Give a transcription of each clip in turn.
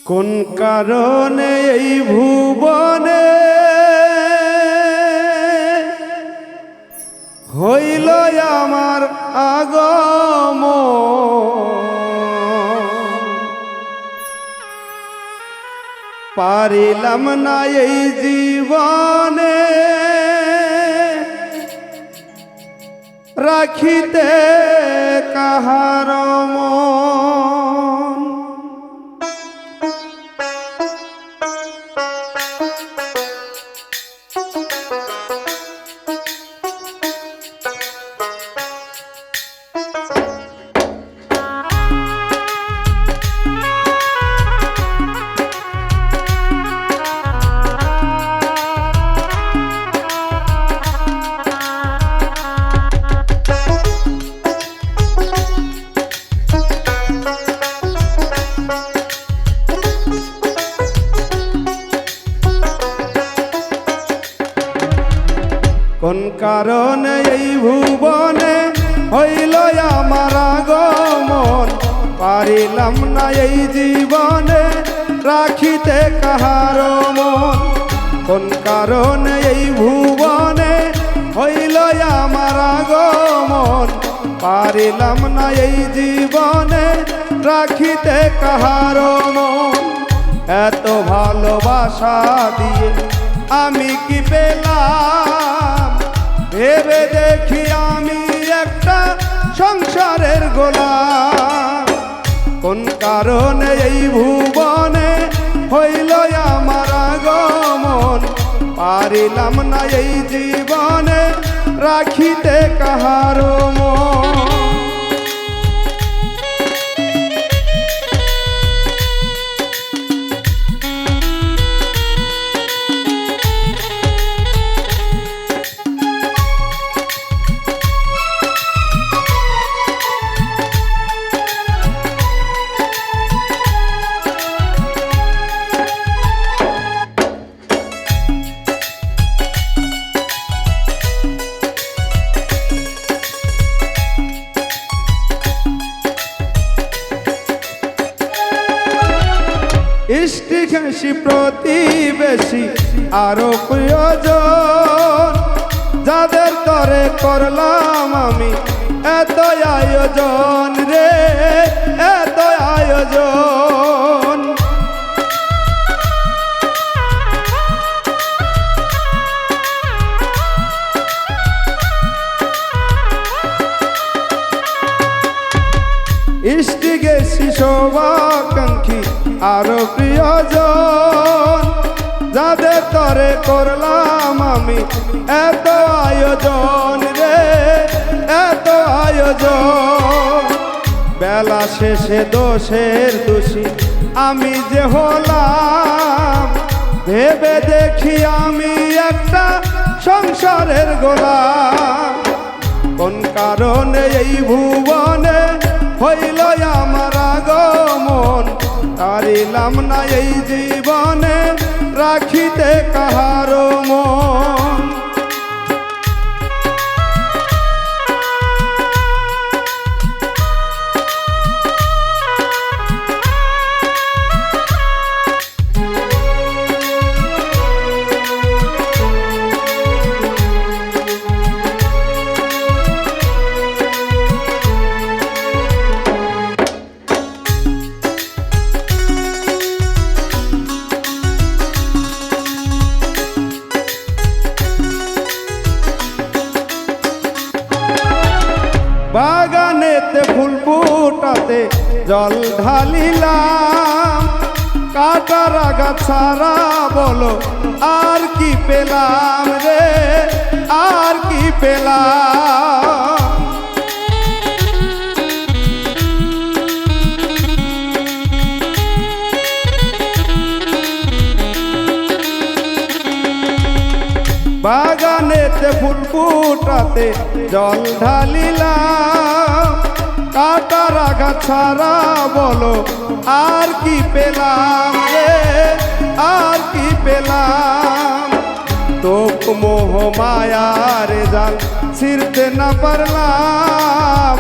কোন কারণে এই ভুবনে হইল আমার আগমন, পারিলাম না এই জীবনে রাখিতে কাহার মন। কোন কারণে এই ভুবনে হইল আমার আগমন, পারিলাম না এই জীবনে রাখিতে কাহার মন। কোন কারণে এই ভুবনে হইল আমার আগমন, পারিলাম না এই জীবনে রাখিতে কাহার মন। এত ভালোবাসা দিয়ে আমি কি পেলাম, ভেবে দেখি আমি একটা সংসারের গোলাম। কোন কারণে এই ভুবনে হইল আমার আগমন, পারিলাম না এই জীবনে রাখিতে কাহার মন। ইষ্টি ঘেঁষি প্রতিবেশী আরো প্রিয়জন, যাদের তরে করলাম আমি এত আয়োজন রে, এত আয়োজন। ইষ্টি গেছি শোভাকাঙ্ক্ষী আরো প্রিয়জন, যাদের তরে করলাম আমি এত আয়োজন রে, এত আয়োজন। বেলা শেষে দোষের দোষী আমি যে হলাম, ভেবে দেখি আমি একটা সংসারের গোলাম। কোন কারণে এই ভুবনে হইল আমার আগমন, পারিলাম না এই জীবনে রাখিতে কাহার মন। বাগানেতে ফুল ফুটাতে জল ঢালিলাম, কাটার আগাছারা বলো আর কি পেলাম রে, আর কি পেলাম। বাগানেতে ফুল ফুটাতে জল ঢালিলাম, কাটার আগাছারা বলো আর কি পেলাম রে, আর কি পেলাম। তোক মোহ মায়ার জাল ছিঁড়তে না পারলাম,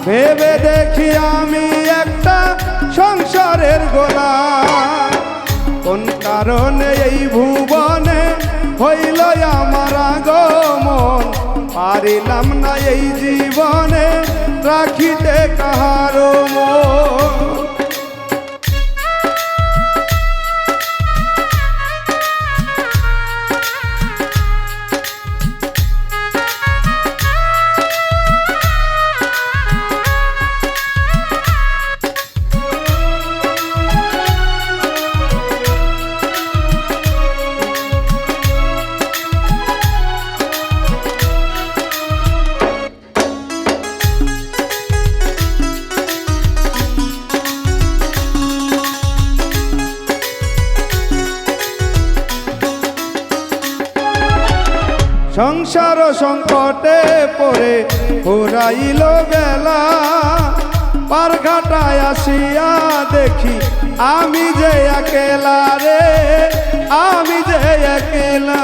ভেবে দেখি আমি একটা সংসারের গোলাম। কোন কারণে এই ভুবনে হইল আমার আগমন, পারিলাম না এই জীবনে রাখিতে কাহারো মন। সংসার সংকটে পড়ে ফুরাইল বেলা, পারঘাটায় আসিয়া দেখি আমি যে একেলা রে, আমি যে একেলা।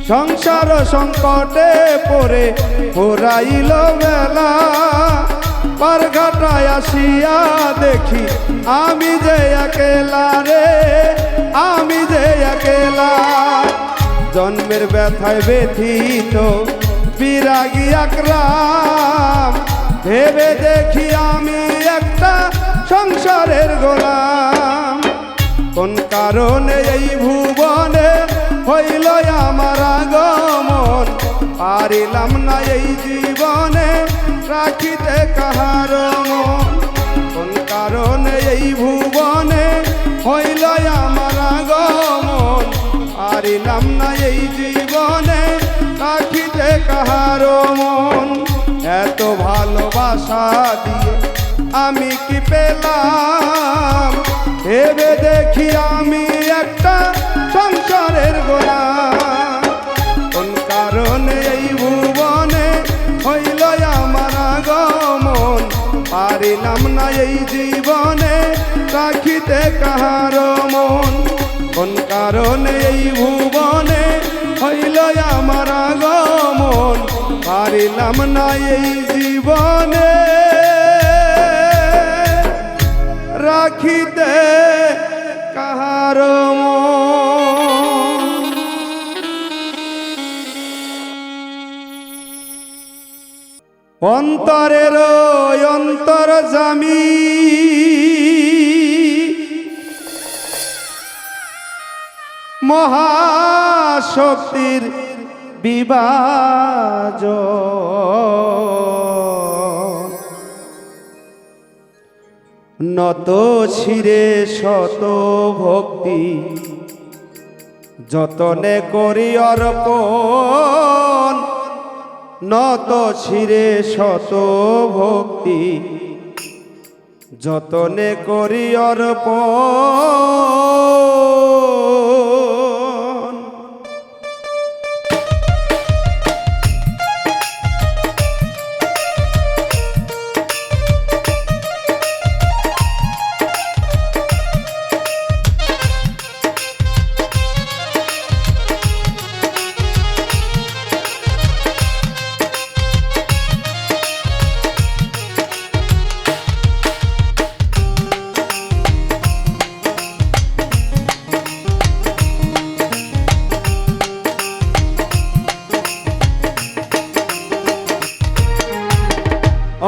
সংসার সংকটে পড়ে ফুরাইল বেলা, পারঘাটায় আসিয়া দেখি আমি যে একেলা রে, আমি যে একেলা। জন্মের ব্যথায় ব্যথিত বিরাগী আকরাম, ভেবে দেখি আমি একটা সংসারের গোলাম। কোন কারণে এই ভুবনে হইল আমার আগমন, পারিলাম না এই জীবনে রাখিতে কাহারো মন। কোন কারণে এই ভুবনে হইল আমার আগমন, পারিলাম না এই জীবনে রাখিতে কাহারো মন। এত ভালোবাসা দিয়ে আমি কি পেলাম, ভেবে দেখি আমি একটা সংসারের গোলাম। কোন কারণে এই ভুবনে হইল আমার আগমন, পারিলাম না এই জীবনে রাখিতে কাহারো মন। কোন কারণে এই ভুবনে হইল আমার আগমন, পারিলাম না এই জীবনে রাখিতে কাহারো মন। অন্তরের অন্তর জামি মহাশক্তির বিভাজন, নত শিরে শত ভক্তি যতনে করি অর্পণ, নত শিরে শত ভক্তি যতনে করি অর্পণ।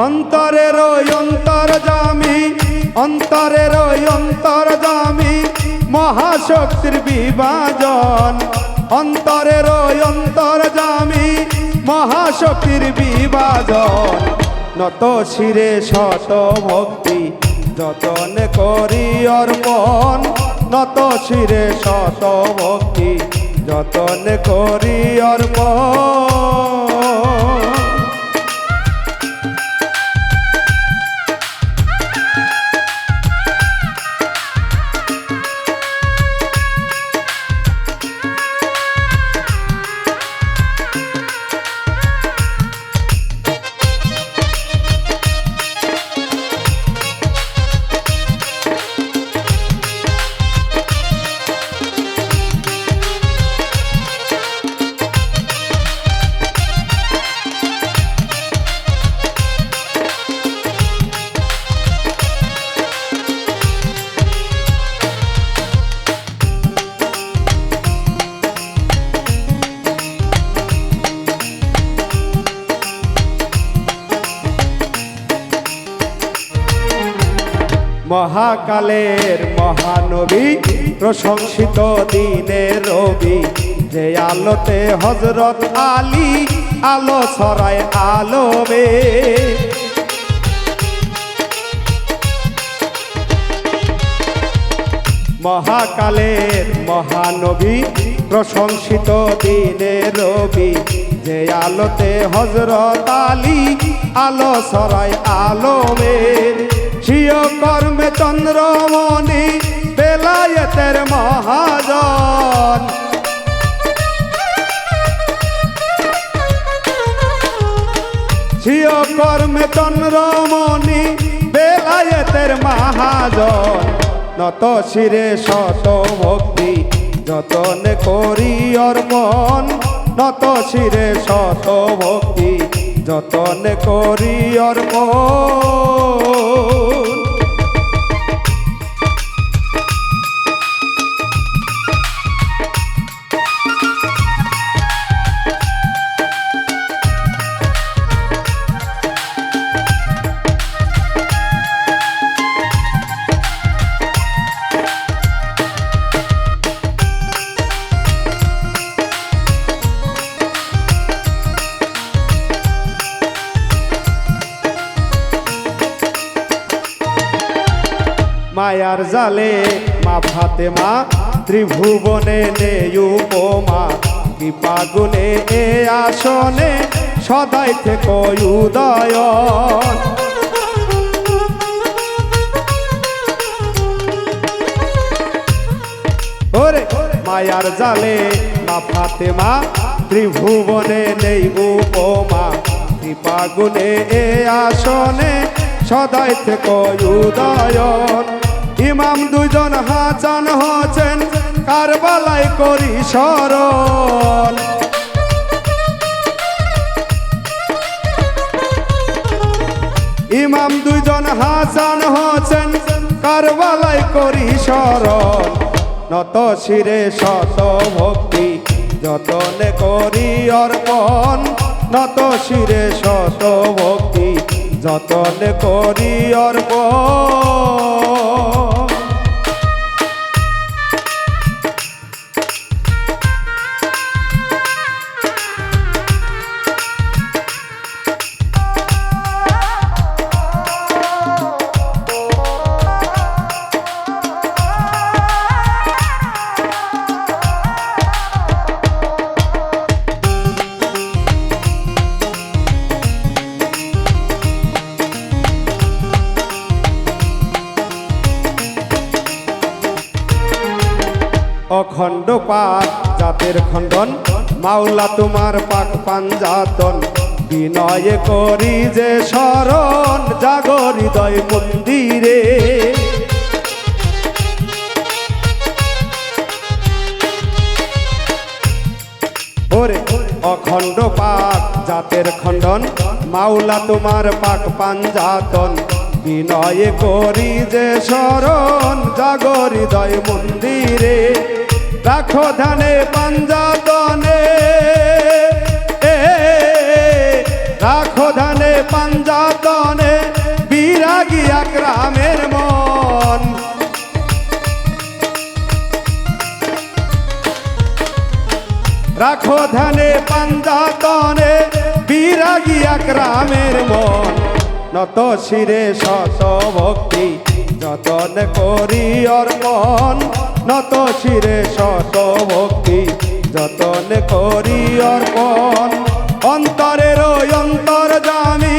অন্তরের অন্তর জামি, অন্তরের অন্তর জামি মহাশক্তির বিভাজন, অন্তরের অন্তর জামি মহাশক্তির বিভাজন। নত শিরে শত ভক্তি যতন করি অর্পণ, নত শিরে শত ভক্তি যতন করি অর্পণ। মহাকালের মহানবী প্রশংসিত দিনের রবি, যে আলোতে হযরত আলী আলো ছড়ায় আলমে। মহাকালের মহানবী প্রশংসিত দিনের রবি, যে আলোতে হযরত আলী আলো ছড়ায় আলমের। স্বীয় কর্মে চন্দ্রমণি বেলায়েতের মহাজন, স্বীয় কর্মে চন্দ্রমণি বেলায়েতের মহাজন। নত শিরে শত ভক্তি যতনে করি অর্পণ, নত শিরে শত ভক্তি যতনে করি অর্পণ। মায়ার জালে মা ফাতেমা ত্রিভুবনে নেই উপমা, কৃপা গুণে এ আসনে সদাই থেকে উদয়ন। ওরে মায়ার জালে মা ফাতেমা ত্রিভুবনে নেই উপমা, কৃপা গুণে এ আসনে সদাই থেকে উদয়ন। ইমাম দুইজন হাসান হোসেন কারবালায় করি স্মরণ, ইমাম দুইজন হাসান হোসেন কারবালায় করি স্মরণ। নত শিরে শত ভক্তি যতনে করি অর্পণ, নত শিরে শত ভক্তি যতনে করি অর্পণ। অখণ্ড পাক জাতের খণ্ডন মাওলা তোমার পাক পাঞ্জাতন, বিনয়ে করি যে শরণ জাগো হৃদয় মন্দিরে। ওরে অখণ্ড পাক জাতের খণ্ডন মাওলা তোমার পাক পাঞ্জাতন, বিনয়ে করি যে শরণ জাগো হৃদয় মন্দিরে। রাখো ধ্যানে পাঞ্জাতনে, রাখো ধ্যানে পাঞ্জাতনে বিরাগী আকরামের মন। রাখো ধ্যানে পাঞ্জাতনে বিরাগী আকরামের মন। নত শিরে শত ভক্তি যতন করি অর্পণ, নত শিরে শত ভক্তি যতন করি অর্পণ। অন্তরের অন্তর্যামী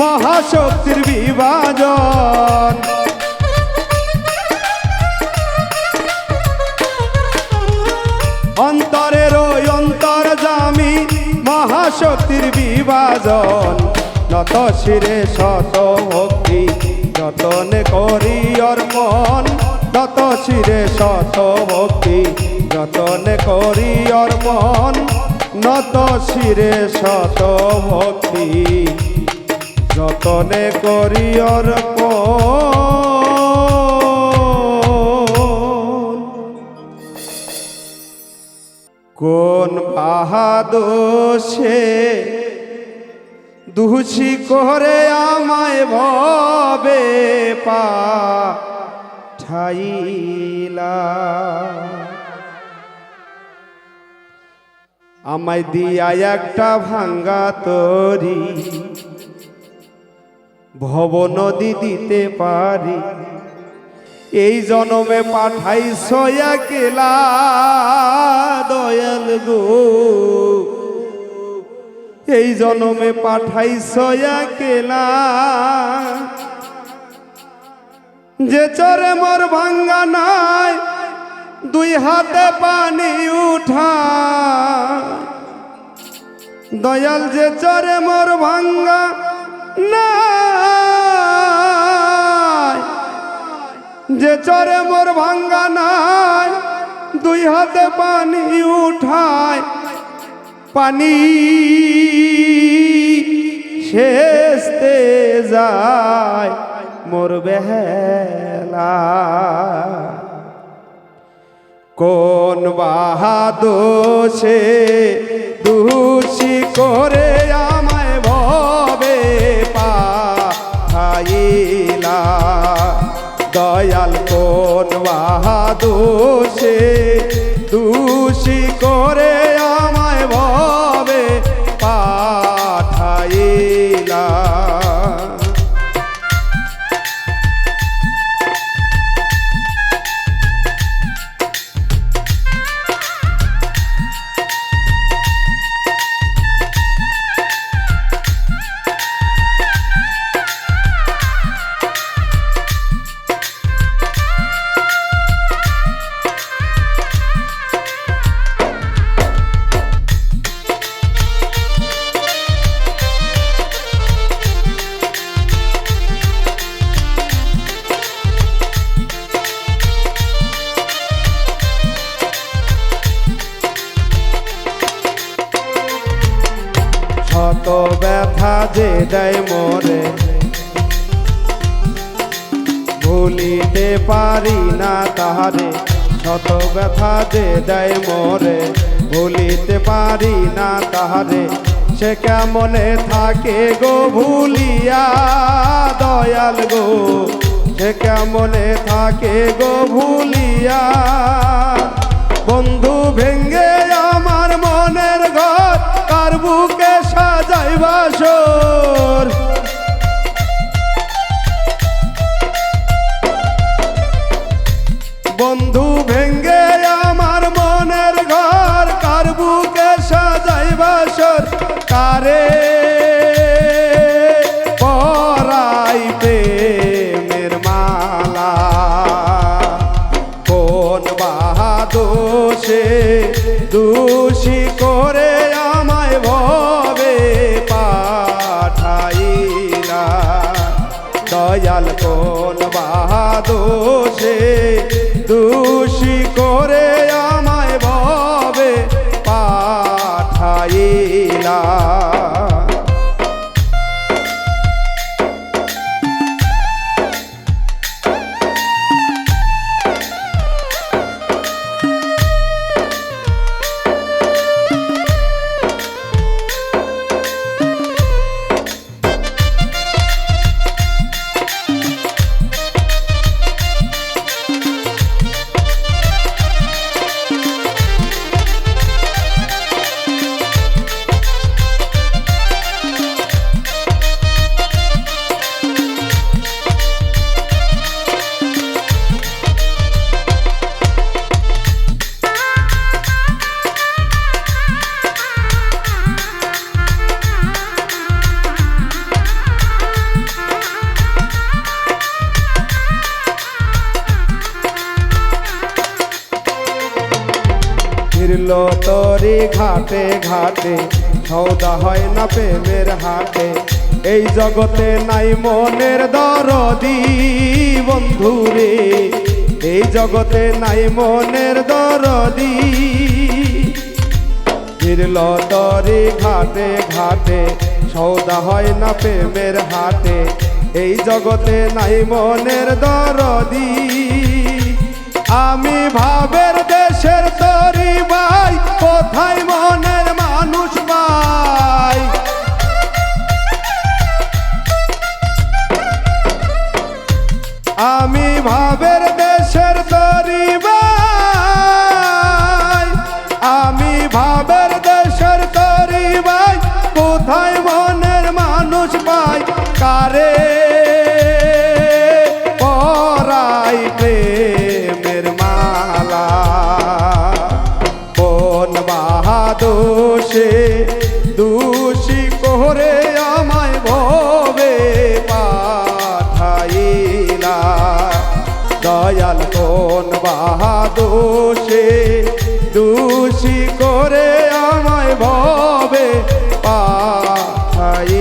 মহাশক্তির বিভাজন, অন্তরের অন্তর্যামী মহাশক্তির বিভাজন। নত শিরে শত ভক্তি যতন করি অর্পণ, নত শিরে শত ভক্তি যতন করি অর্পণ, নত শিরে শত ভক্তি যতনে করি অর্পণ। কোন বাহাদুর দুষি করে আমায় ভবে পা পাঠাইলা। আমায় দিয়া একটা ভাঙ্গা তরি ভব নদী দিতে পারি, এই জনমে পাঠাইছ একলা দয়াল গো, এই জনমে পাঠাইছ একলা। যে চরে মোর ভাঙ্গা নাই দুই হাতে পানি উঠা, দয়াল যে চরে মোর ভাঙ্গা নাই, যে চরে মোর ভাঙ্গা নাই দুই হাতে পানি উঠায়, পানি শেষতে যায় মোর বেলা। কোন বাহাদোষে দোষী করে আমায় ভবে পাঠাইলা, দয়াল কোন বাহাদোষে দোষী করে আমায় ভবে পাঠাইলা। শত ব্যথা যে দেয় মোরে ভুলিতে পারি না তাহারে, শত ব্যথা যে দেয় মোরে ভুলিতে পারি না তাহারে, সে কেমনে থাকে গো ভুলিয়া দয়াল গো, সে কেমনে থাকে গো ভুলিয়া। বন্ধু ভেঙ্গে আমার মনের ঘর কার বুকে সাজাই বাসর, বন্ধু ভেঙ্গে আমার মনের ঘর কার বুকে সাজাই বাসর, কারে পরাই প্রেমের মালা। কোন বাহাদোষে দোষী করে আমায় ভবে পাঠাইলা, দয়াল কোন বাহাদোষে দোষী করে আমায় ভবে পাঠাইলা। ফিরল তরি ঘাটে ঘাটে সৌদা হয় না প্রেমের হাটে, এই জগতে নাই মনের দরদি বন্ধুরে, এই জগতে নাই মনের দরদি। ফিরল তরি ঘাটে ঘাটে সৌদা হয় না প্রেমের হাটে, এই জগতে নাই মনের দরদি। আমি ভাবের দেশের তরি ভাই কোথায় মনের মানুষ ভাই, আমি ভাবের দেশ দোষে দোষী করে আমায় ভবে পাঠাইলা দয়াল কোন বাহাদোষে দোষী করে আমায় ভবে পাঠাইলা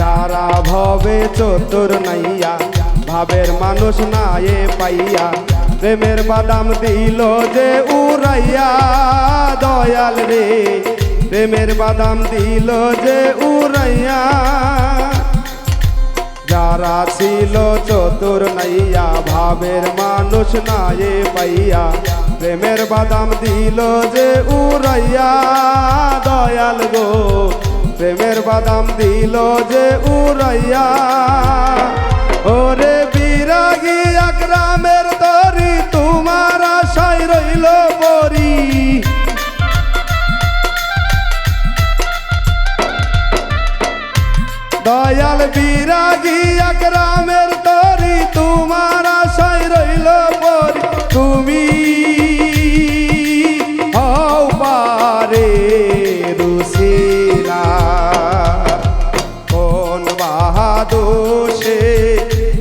যারা ভবে চতুর নাইয়া ভাবের মানুষ নায়ে পাইয়া প্রেমের বাদাম দিল যে উড়াইয়া দয়াল রে প্রেমের বাদাম দিল যে উড়াইয়া যারা ছিল চতুর নাইয়া ভাবের মানুষ নায়ে পাইয়া প্রেমের বাদাম দিল যে উড়াইয়া দয়াল গো প্রেমের বাদাম দিল যে উড়াইয়া ওরে বিরাগী আকরামের তরি তোমার আশায় রইল পরি দয়াল বিরাগী আকরামের তরি তোমার আশায় রইল পরি তুমি হও পারে রুসিলা কোন বাহাদোষে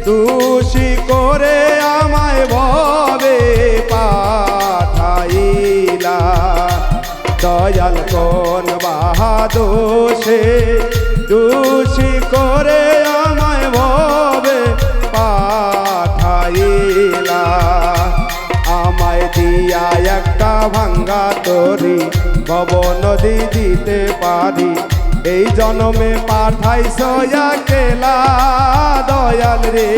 দোষী করে আমায় ভবে পাঠাইলা দয়াল কোন বাহাদোষে দোষী করে আমায় ভবে পাঠাইলা আমায় দিয়া একটা ভাঙ্গা তরি ভব নদী দিতে পারি এই জন্মে পাঠাইছ কেলা দয়াল রে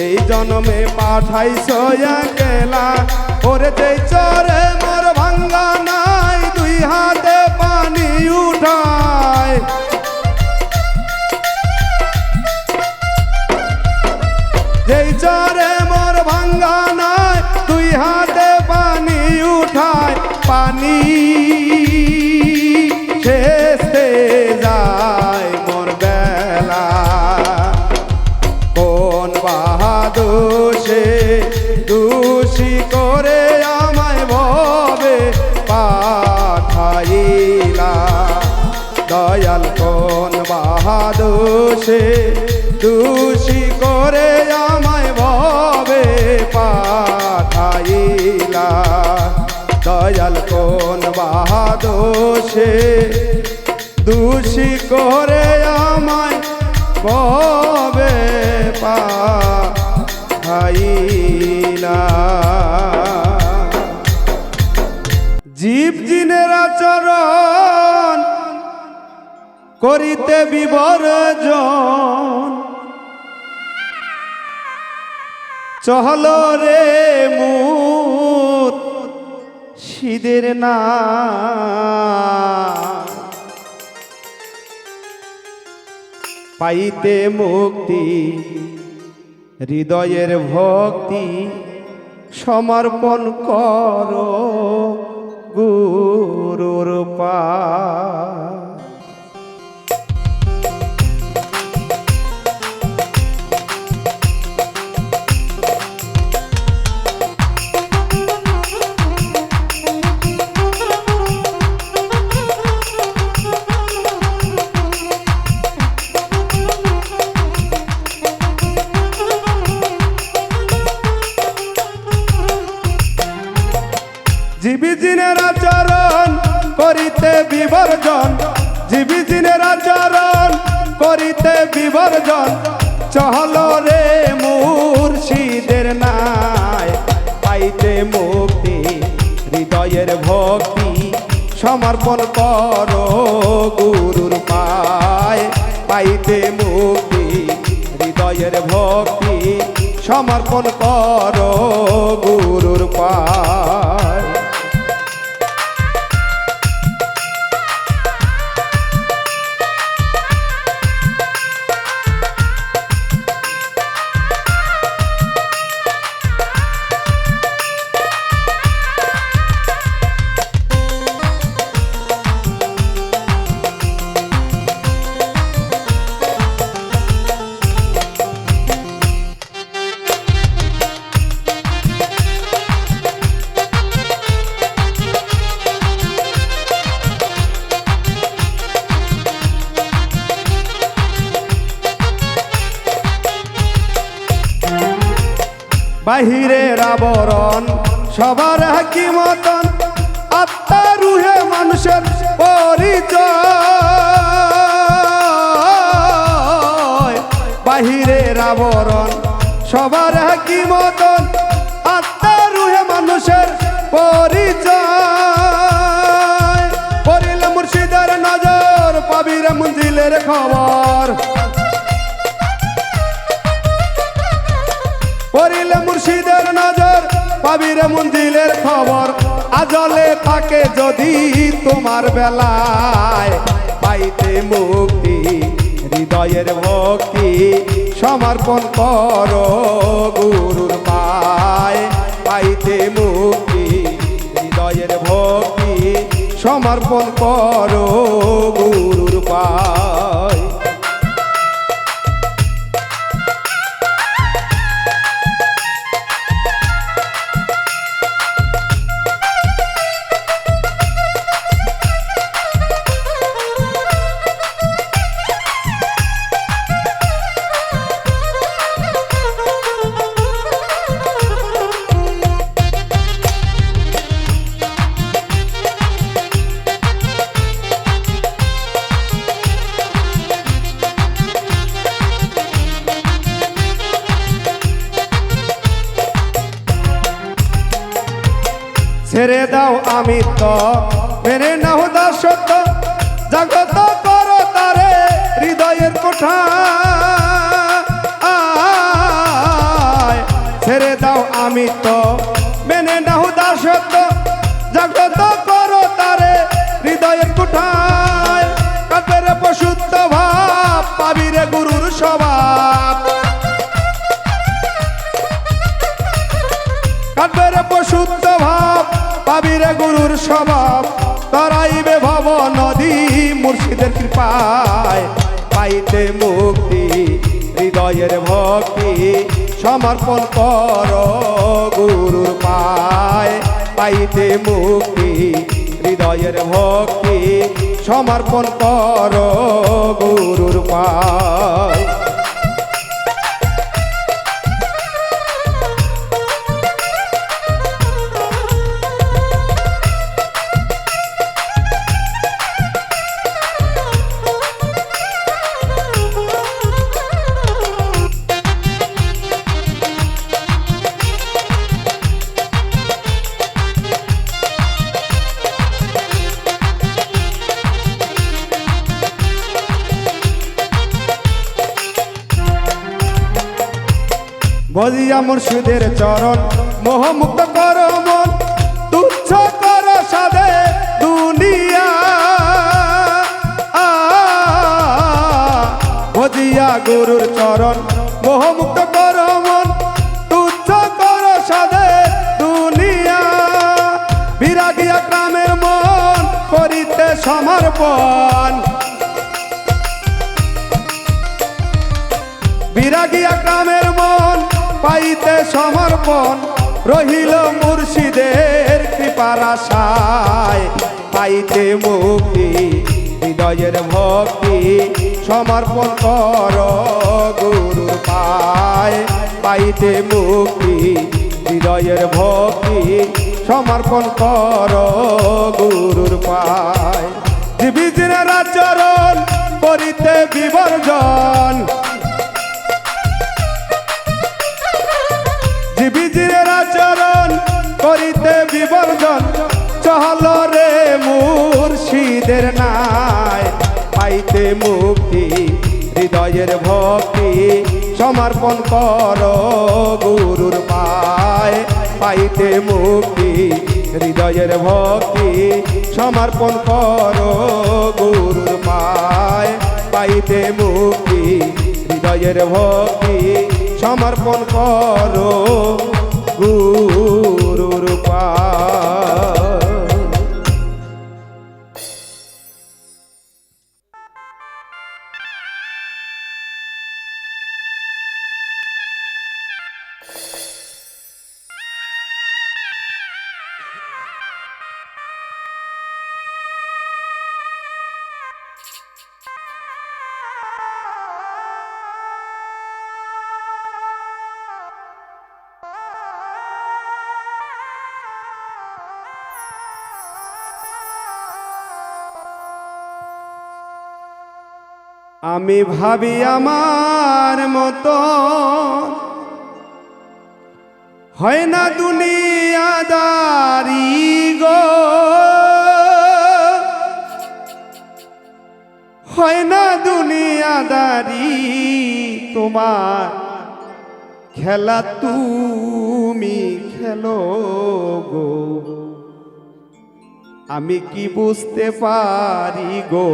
এই জন্মে পাঠাইছ কেলা ওরে যেই চরে মোর ভাঙ্গা নাই দুই হাতে পানি উঠায় যেই চরে মোর ভাঙ্গা নাই দুই হাতে পানি উঠায় পানি শেষে যায় মোর বেলা কোন বাহাদোষে দোষী করে আমায় ভবে পাঠাইলা দয়াল কোন বাহাদোষে দোষী করে আমায় ভবে পাঠাইলা দয়াল কোন বাহাদোষে দোষী করে আমায় ভবে পাঠাইলা জীব জিনের আচরণ করিতে বিবর্জন চহল রে মুর সিদের না পাইতে মুক্তি হৃদয়ের ভক্তি সমর্পণ করো গুরুর পায়ে জীবী জিনের আচরণ করিতে বিবর্জন জীবী জিনের আচরণ করিতে বিবর্জন চহল রে মুর্শিদের নাই পাইতে মুক্তি হৃদয়ের ভক্তি সমর্পণ করো গুরুর পায় পাইতে মুক্তি হৃদয়ের ভক্তি সমর্পণ করো গুরুর পায়। বাহিরের আবরণ সবার কি মতন আত্মা রুহে মানুষের পরিচয় বাহিরের আবরণ সবার কি মতন আত্মা রুহে মানুষের পরিচয় পড়িলে মুর্শিদের নজর পাবিরে মঞ্জিলের খবর পড়িলে মুর্শিদের নজর পাবিরে মঞ্জিলের খবর আজলে থাকে যদি তোমার বেলায় পাইতে মুক্তি হৃদয়ের ভক্তি সমর্পণ করো গুরুর পায় পাইতে মুক্তি হৃদয়ের ভক্তি সমর্পণ করো গুরুর পায়। ছেড়ে দাও আমি তো মেনে নাও দাসত্ব জাগত করো তারে হৃদয়ের কোঠা ছেড়ে দাও আমি তো মেনে নাও দাসত্ব জাগত করো তারে হৃদয়ের কোঠায় কাদের পশুত্ব ভাব পাবিরে গুরুর স্বভাব কাদের পশুত্ব ভাব পাবিরে গুরুর স্বভাব তরাইবে ভব নদী মুর্শিদের কৃপায় পাইতে মুক্তি হৃদয়ের ভক্তি সমর্পণ করো গুরুর পায় পাইতে মুক্তি হৃদয়ের ভক্তি সমর্পণ করো গুরুর পায়। বজিয়া মুর্শিদের চরণ মোহমুক্ত করো মন তুচ্ছ করো সাধে দুনিয়া বজিয়া গুরুর চরণ মোহমুক্ত করো মন তুচ্ছ করো সাধে দুনিয়া বিরাগিয়া গ্রামের মন করিতে সমর্পণ বিরাগিয়া গ্রামের মন পাইতে সমর্পণ রহিল মুর্শিদের কৃপার আশায় পাইতে মুক্তি হৃদয়ের ভক্তি সমর্পণ করো গুরুর পায় পাইতে মুক্তি হৃদয়ের ভক্তি সমর্পণ করো গুরুর পায়। জীবিজের আচরণ করিতে বিবর্জন দের নাই পাইতে মুক্তি হৃদয়ের ভক্তি সমর্পণ করো গুরুর পায় পাইতে মুক্তি হৃদয়ের ভক্তি সমর্পণ করো গুরুর পায় পাইতে মুক্তি হৃদয়ের ভক্তি সমর্পণ করো গুরুর পায়। আমি ভাবি আমার মতো হয় না দুনিয়াদারি গো, হয় না দুনিয়াদারি তোমার খেলা তুমি খেলো গো। আমি কি বুঝতে পারি গো,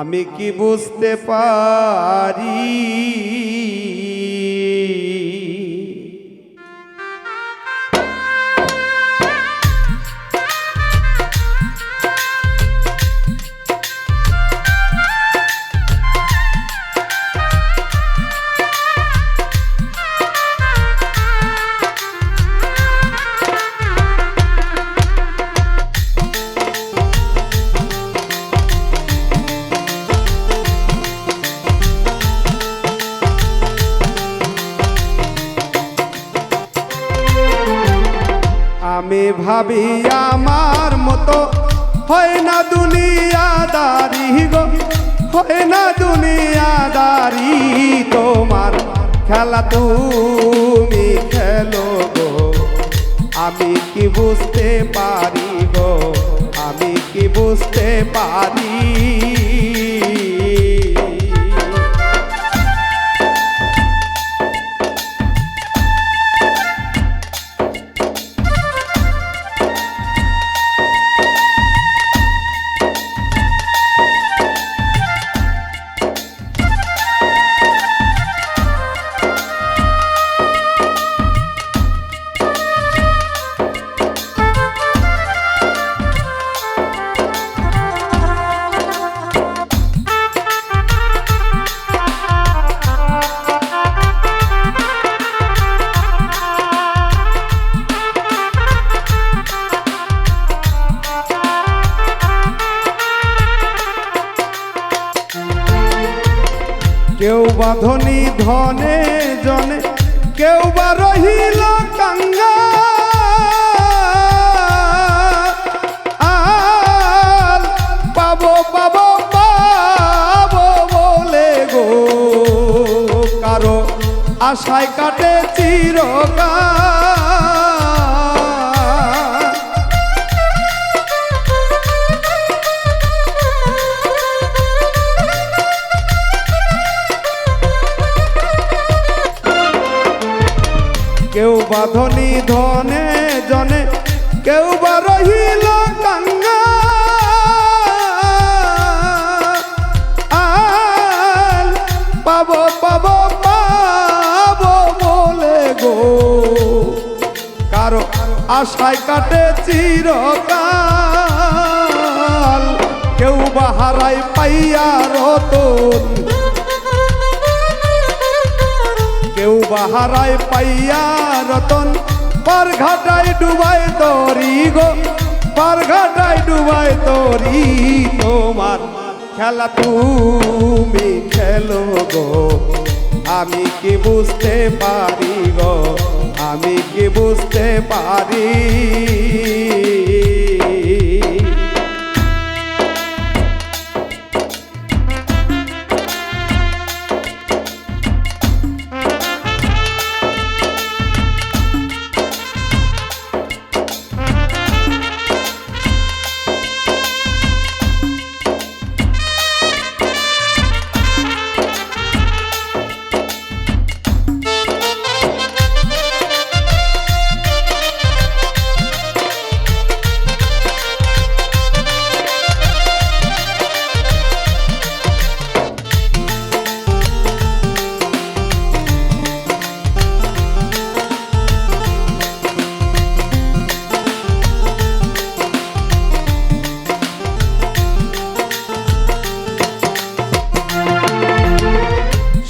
আমি কি বুঝতে পারি আমি ভাবি আমার মতো হয় না দুনিয়াদারি গো, হয় না দুনিয়াদারি তোমার খেলা তুমি খেলো গো। আমি কি বুঝতে পারি গো, আমি কি বুঝতে পারি কেউ বা ধনী ধনে জনে, কেউ বা রহিল কাঙ্গাল। পাবো পাবো পাবো বলে গো কারো আশায় কাটে চিরকাল। কেউ বা ধনী ধনে জনে, কেউ বা রহিল কাঙ্গাল। পাবো পাবো পাবো বলে গো কারো আশায় কাটে চিরকাল। কেউ বা হারায় পাইয়া রতন, কেউ বাহারায় পাইয়া রতন। পার ঘাটায় ডুবাই তরি গো, পার ঘাটায় ডুবাই তরি তোমার খেলা তুমি খেলো গো। আমি কি বুঝতে পারি গো, আমি কি বুঝতে পারি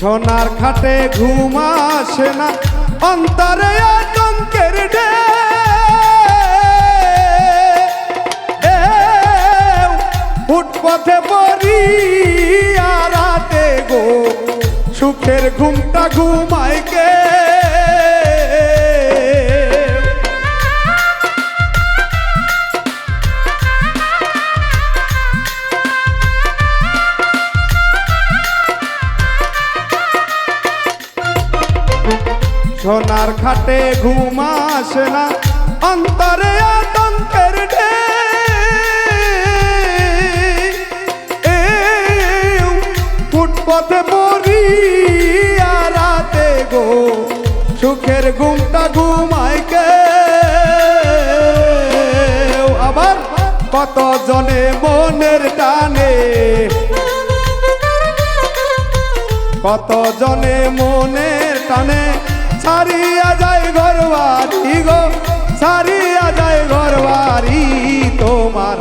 সোনার খাটে ঘুম আসে না, অন্তরে আতঙ্কের ফুটপথে পড়ি রাতে গো, সুখের ঘুমটা ঘুমায় কে? সোনার খাটে ঘুম আসে না, অন্তরে আতঙ্কের ফুটপথে পড়ি রাতে গো, সুখের ঘুমটা ঘুমায় কে? আবার কত জনে মনের টানে, কত জনে মনের টানে ছাড়িয়া যায় ঘরবাড়ি গো, ছাড়িয়া যায় ঘরবাড়ি। তোমার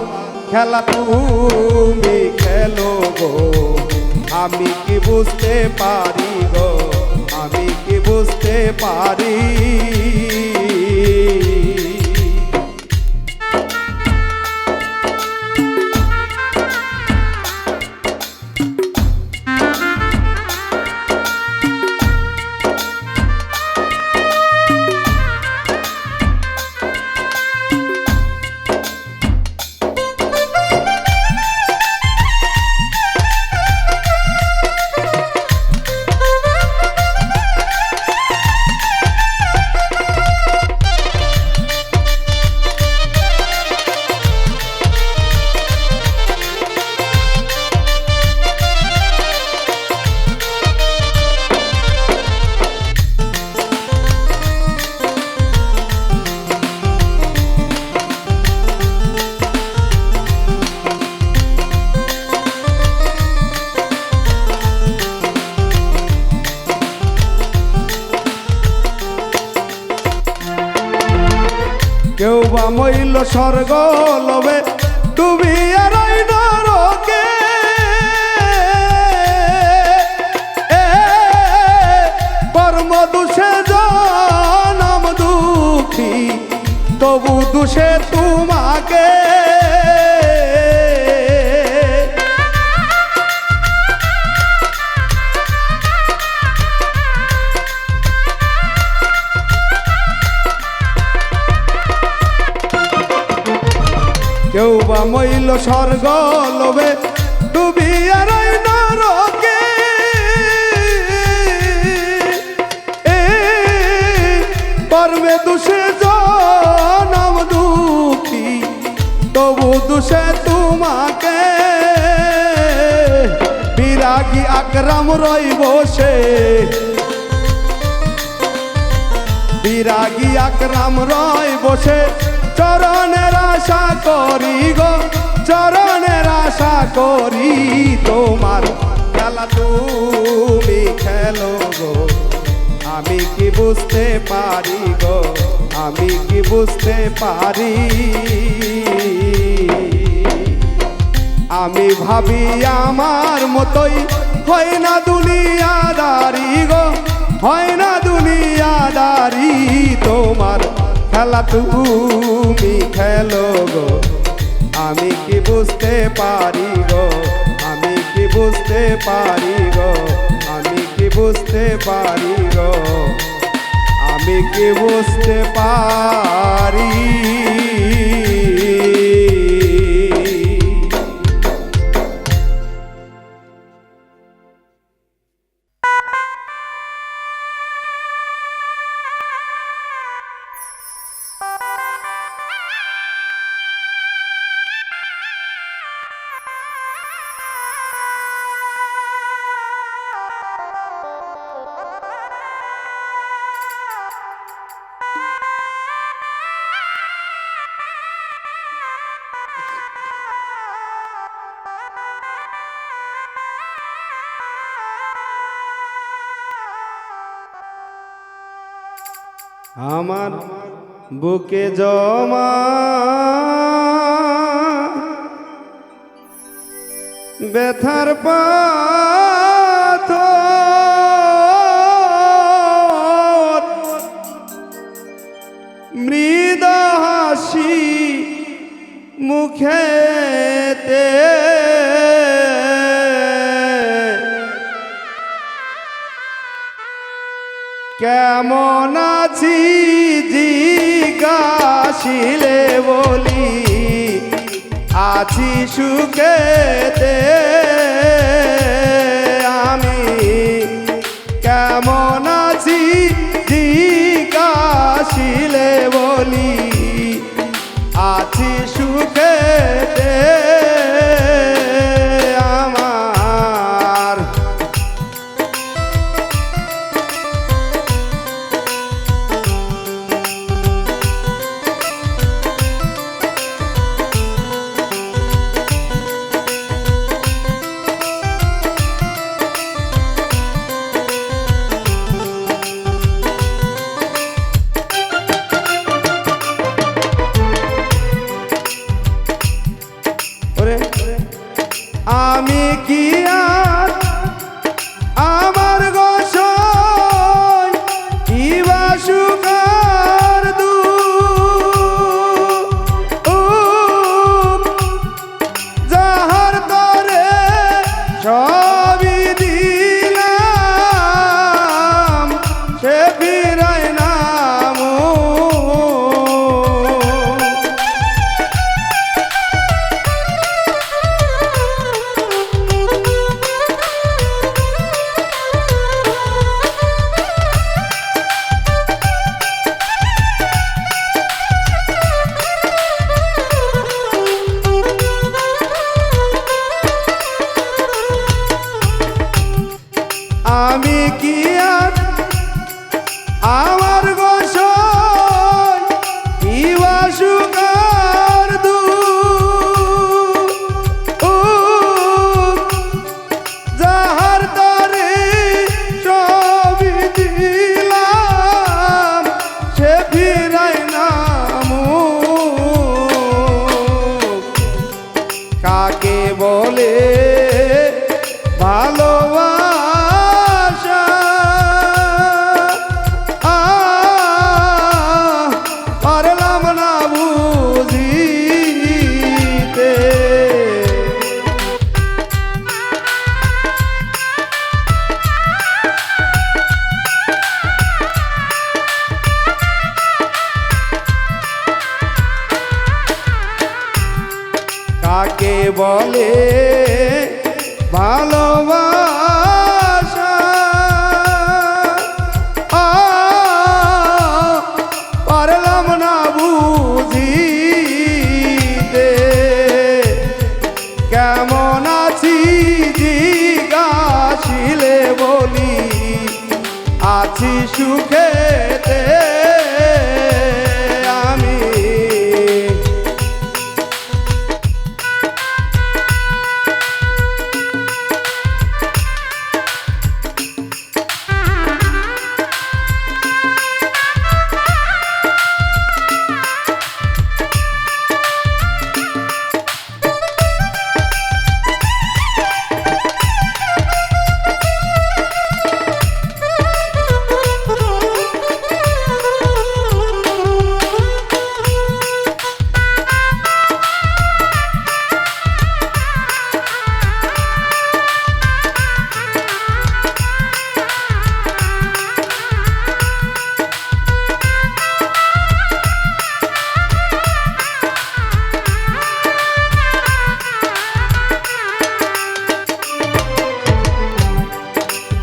খেলা তুমি খেলো গো, আমি কি বুঝতে পারি গো, আমি কি বুঝতে পারি? কেউ বা মইল স্বর্গ লবে, তুমি আর নরকে। কর্ম দোষে জনম দুঃখী, তবু দোষে তোমাকে। কেউ বা মইল স্বর্গ লোভে, ডুবিয়া রই নরকে। কর্মে দোষে জনম দুঃখী, তবু দোষে তোমাকে। বিরাগী আকরাম রই বসে, বিরাগী আকরাম রই বসে, চরণের আশা করি গো, চরণের আশা করি। তোমার খেলা তুমি খেলো গো, আমি কি বুঝতে পারি গো, আমি কি বুঝতে পারি? আমি ভাবি আমার মতোই হয় না দুনিয়াদারি গো, হয় না দুনিয়াদারি। তোমার খেলা তুমি খেলো গো, আমি কি বুঝতে পারি গো, আমি কি বুঝতে পারি গো, আমি কি বুঝতে পারি গো, আমি কি বুঝতে পারি? আমার বুকে জমা ব্যথার পাথর মুখেতে কেমন আছি জিজ্ঞাসিলে বলি আছি সুখেতে আমি কেমন আছি জিজ্ঞাসিলে বলি আছি সুখেতে আমার আমি কি আর আমার গোসল ইবা সুগার দু যাহার তরে সবই দিলাম সে ফিরায় নাম আমি কি আর আমার গোসল ইবা সুগার দু যাহার তরে সবই দিলাম সে ফিরায় নাম কাকে বলে ভালোবাসা পারলাম না বুঝিতে কাকে বলে ভালোবাসা পারলাম না বুঝিতে কেমন আছি জিজ্ঞাসিলে বলি আছি সুখেতে আমি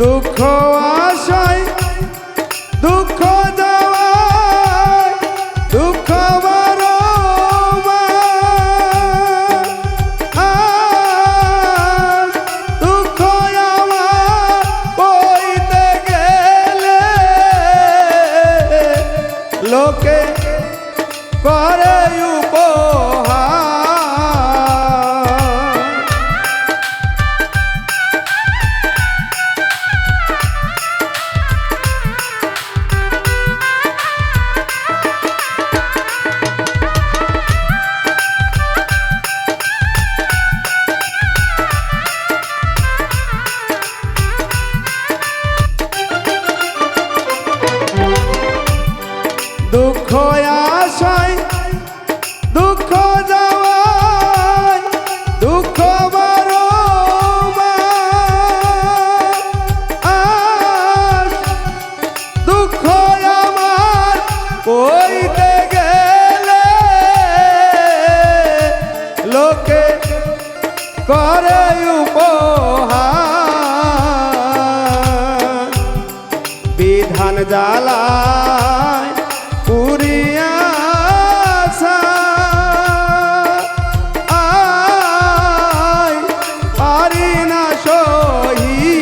দুঃখ আশায় দুঃখ দেওয়ায় দুঃখ বড় দুঃখ আমার বইতে গেলে লোকে করে উপহার জ্বালায় পুরিয়া পারি না সহিতে।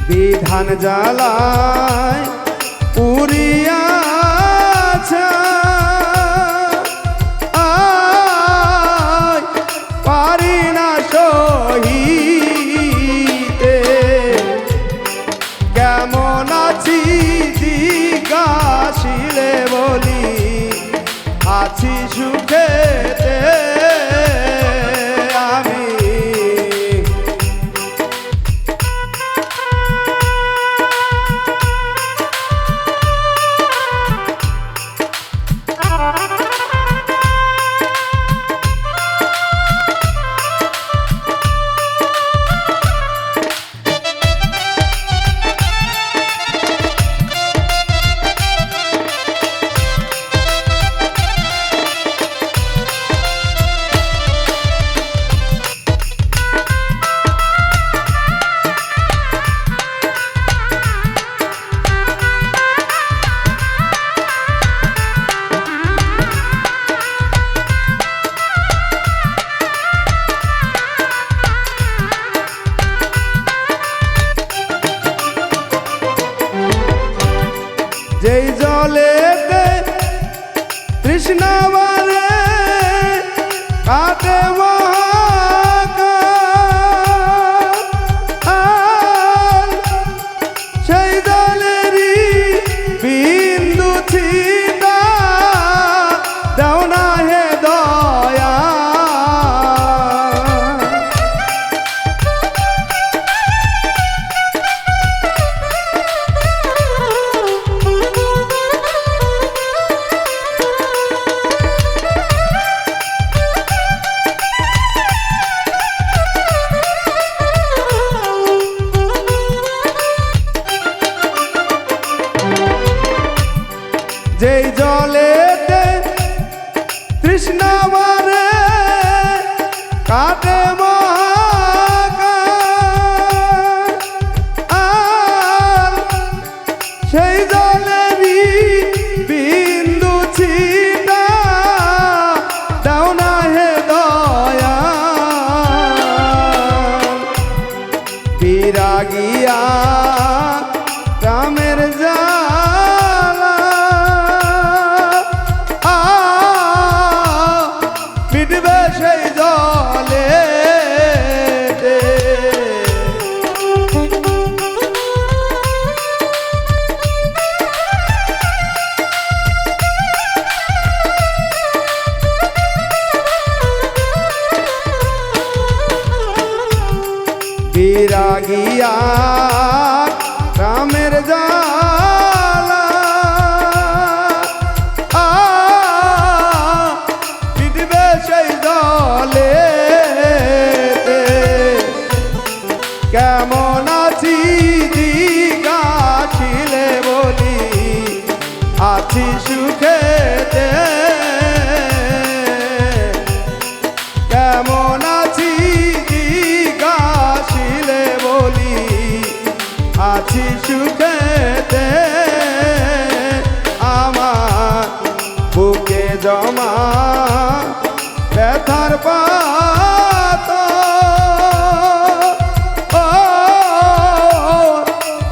বিধান জ্বালায় পুরিয়াছে পারি না সহিতে। কেমন আছি জিজ্ঞাসিলে বলি আছি সুখেতে আমি। যেই জলেতে তৃষ্ণা বারে কাটে মহাকাল, সেই জলেরই বিন্দু ছিটা দাও না হে দয়া। যেই জলেতে তৃষ্ণা বারে কাটে মহাকাল, সেই জলেরই বিন্দু ছিটা দাও না হে দয়া। বিরাগিয়া রামের জ্বালা মিটবে সেই জলে। বিরাগিয়া রামের জ্বালা মিটবে সেই জলে। কেমন আছি জিজ্ঞাসিলে বলি আছি সুখেতে। কেমন আছি জিজ্ঞাসিলে বলি আছি সুখেতে। আমার বুকে জমা ব্যথার পাত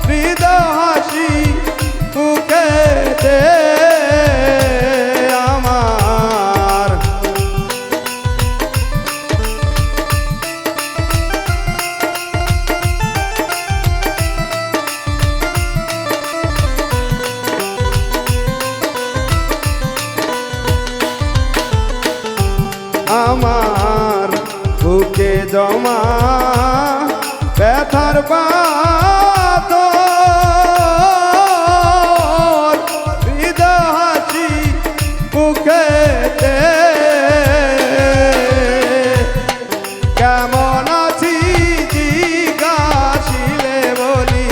হৃদয় হাসি বুকেতে আমার। আমার বুকে জমা ব্যথার পাথর হৃদয় হাসি মুখেতে। কেমন আছি জিজ্ঞাসিলে বলি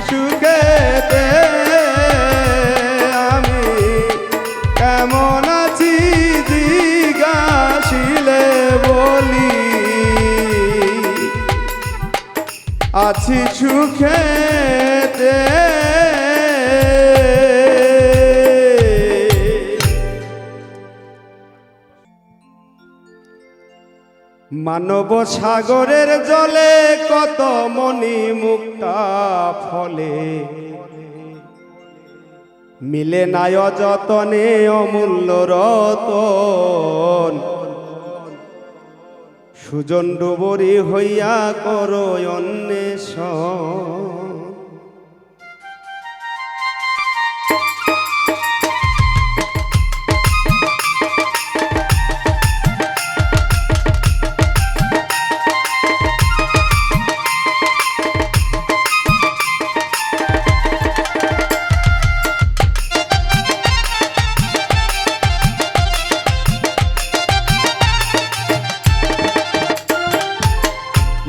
সুখেতে আমি কেমন আছি জিজ্ঞাসিলে বলি আছি সুখেতে মানব সাগরের জলে কত মণি মুক্তা ফলে মিলে নাই অযতনে অমূল্য রতন সুজন ডুবরি হইয়া করো অন্বেষণ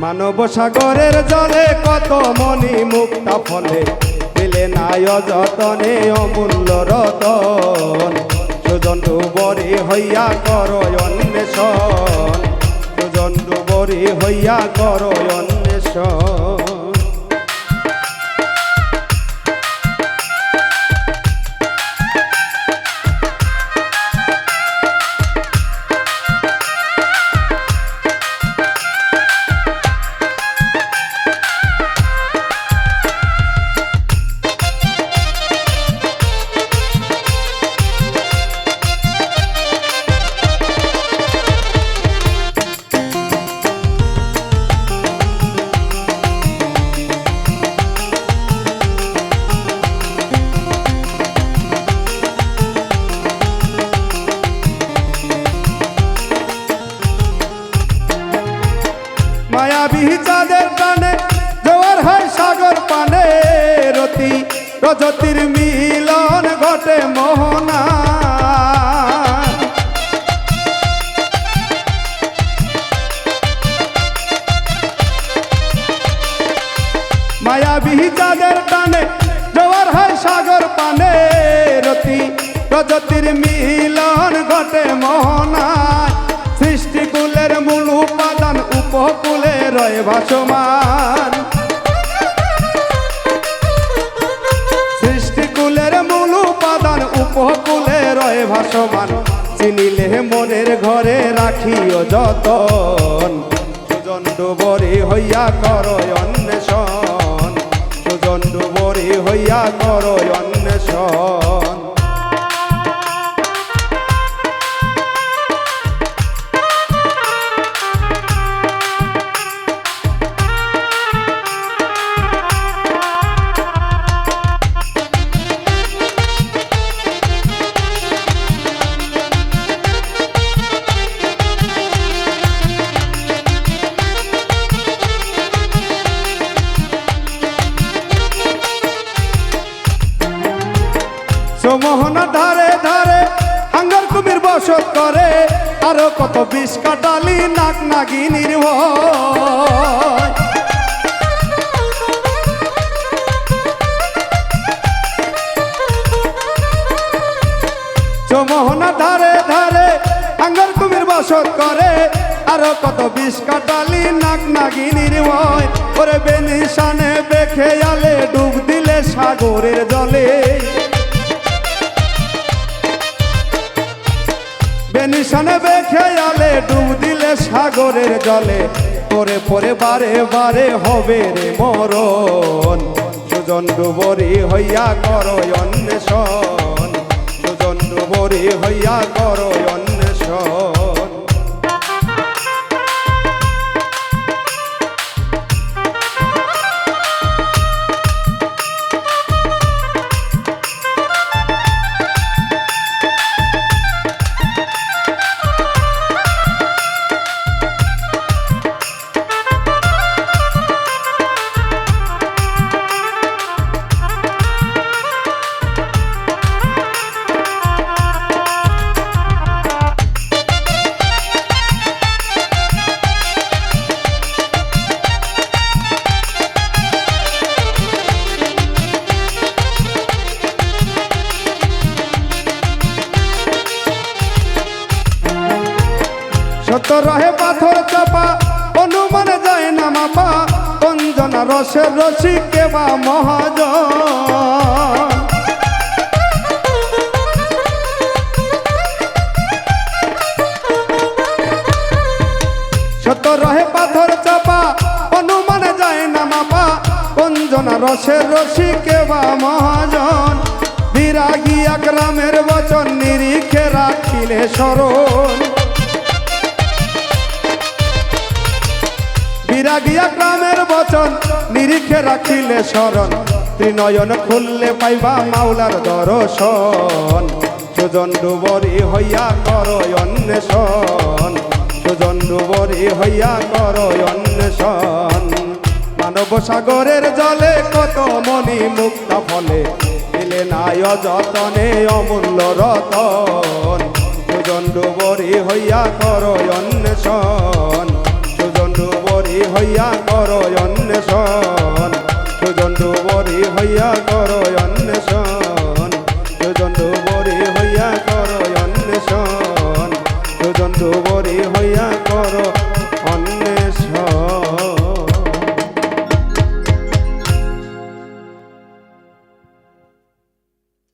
মানব সাগরের জলে কত মণি মুক্তা ফলে পেলে নাই অযতনে অমূল্য রতন সুজন ডুবরি হইয়া করো অন্বেষণ সুজন ডুবরি হইয়া করো অন্বেষণ মায়াবী চাঁদের টানে জোয়ার হয় সাগর পানে রতি রজতির মিলন ঘটে মোহনা মায়াবী চাঁদের টানে জোয়ার হয় সাগর পানে রতি রজতির মিলন ঘটে মোহনা সৃষ্টিকুলের মূল উপাদান উপকূলে রয়ে ভাসমান সৃষ্টিকুলের মূল উপাদান উপকূলে রয়ে ভাসমান চিনিলে মনের ঘরে রাখিও যতন সুজন ডুবরি হইয়া করো অন্বেষণ সুজন ডুবরি হইয়া করো অন্বেষণ মোহনা ধারে ধারে হাঙ্গর কুমির বসত করে আরো কত বিষ কাটালি নাক নাগিনীর ভয় মোহনা ধারে ধারে হাঙ্গর কুমির বসত করে আরো কত বিষ কাটালি নাক নাগিনীর ভয় ওরে বেনিশানে বেখেয়ালে ডুব দিলে সাগরের জলে বেনিশানে বেখেয়ালে ডুব দিলে সাগরের জলে পরে পরে বারে বারে হবে রে মরণ সুজন ডুবরি হইয়া করো অন্বেষণ সুজন ডুবরি হইয়া করো অন্বেষণ শত রহে পাথর চাপা অনুমান যায় না মাপা কঞ্জনা রসের রসি কেবা মহাজন শত রহে পাথর চাপা অনুমান যায় না মাপা কঞ্জনা রসের রসি কেবা মহাজন বিরাগী আকরামের বচন নিরিখে রাখিলে স্মরণ বিরাগী আকরামের বচন নিরিখে রাখিলে স্মরণ ত্রিনয়ন খুললে পাইবা মাওলার দর্শন সুজন ডুবরি হইয়া কর অন্বেষণ সুজন ডুবরি হইয়া কর অন্বেষণ মানব সাগরের জলে কত মনি মুক্তা ফলে দিলে নাই যতনে অমূল্য রতন সুজন ডুবরি হইয়া কর অন্বেষণ